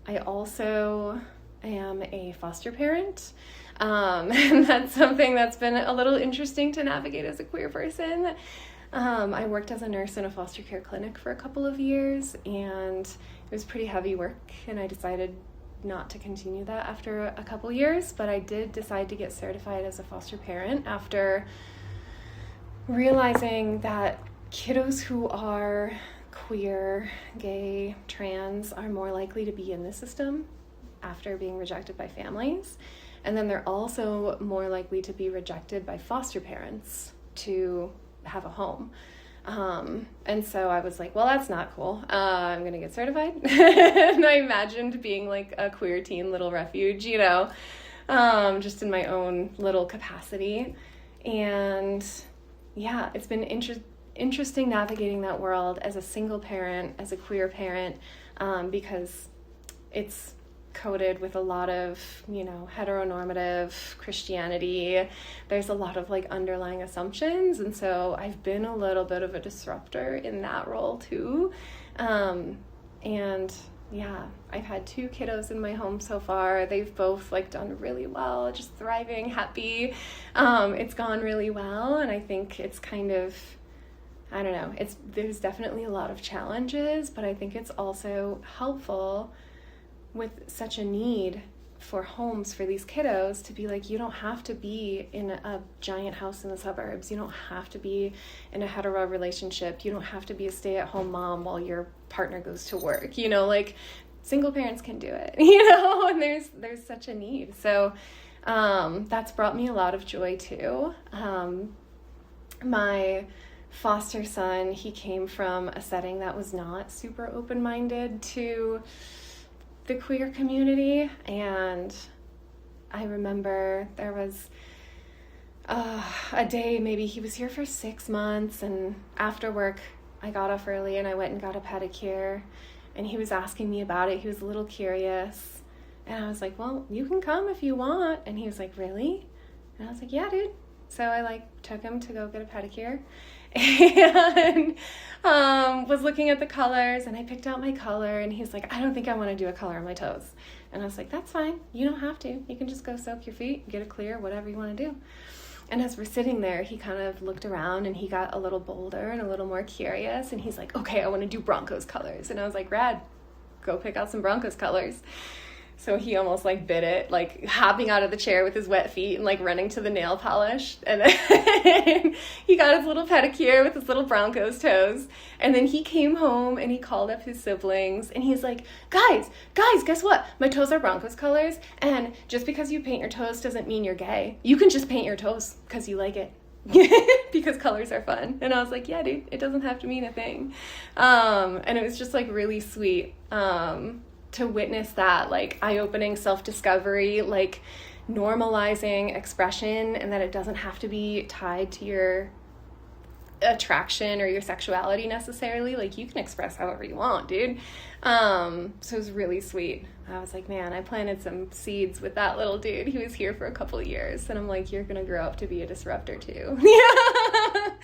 I also am a foster parent. And that's something that's been a little interesting to navigate as a queer person. I worked as a nurse in a foster care clinic for a couple of years, and it was pretty heavy work, and I decided not to continue that after a couple years, but I did decide to get certified as a foster parent after realizing that kiddos who are queer, gay, trans are more likely to be in the system after being rejected by families. And then they're also more likely to be rejected by foster parents to have a home. And so I was like, well, that's not cool. I'm going to get certified. And I imagined being like a queer teen little refuge, you know, just in my own little capacity. And yeah, it's been interesting navigating that world as a single parent, as a queer parent, because it's coded with a lot of, you know, heteronormative Christianity. There's a lot of like underlying assumptions, and so I've been a little bit of a disruptor in that role too. And yeah, I've had 2 kiddos in my home so far. They've both like done really well, just thriving, happy. It's gone really well, and I think it's kind of, I don't know, there's definitely a lot of challenges, but I think it's also helpful with such a need for homes for these kiddos to be like, you don't have to be in a giant house in the suburbs. You don't have to be in a hetero relationship. You don't have to be a stay-at-home mom while your partner goes to work. You know, like single parents can do it, you know, and there's such a need. So that's brought me a lot of joy too. My foster son, he came from a setting that was not super open-minded to the queer community, and I remember there was a day, maybe he was here for 6 months, and after work I got off early and I went and got a pedicure, and he was asking me about it. He was a little curious, and I was like, well, you can come if you want. And he was like, really? And I was like, yeah, dude. So I like took him to go get a pedicure, and was looking at the colors, and I picked out my color, and he's like, I don't think I want to do a color on my toes. And I was like, that's fine. You don't have to. You can just go soak your feet, get it clear, whatever you want to do. And as we're sitting there, he kind of looked around, and he got a little bolder and a little more curious, and he's like, okay, I want to do Broncos colors. And I was like, rad, go pick out some Broncos colors. So he almost like bit it, like hopping out of the chair with his wet feet and like running to the nail polish. And then he got his little pedicure with his little Broncos toes. And then he came home and he called up his siblings and he's like, guys, guess what? My toes are Broncos colors. And just because you paint your toes doesn't mean you're gay. You can just paint your toes because you like it. Because colors are fun. And I was like, yeah, dude, it doesn't have to mean a thing. And it was just like really sweet. To witness that, like, eye-opening self-discovery, like, normalizing expression, and that it doesn't have to be tied to your attraction or your sexuality necessarily. Like, you can express however you want, dude. So it was really sweet. I was like, man, I planted some seeds with that little dude. He was here for a couple of years, and I'm like, you're gonna grow up to be a disruptor too. Yeah.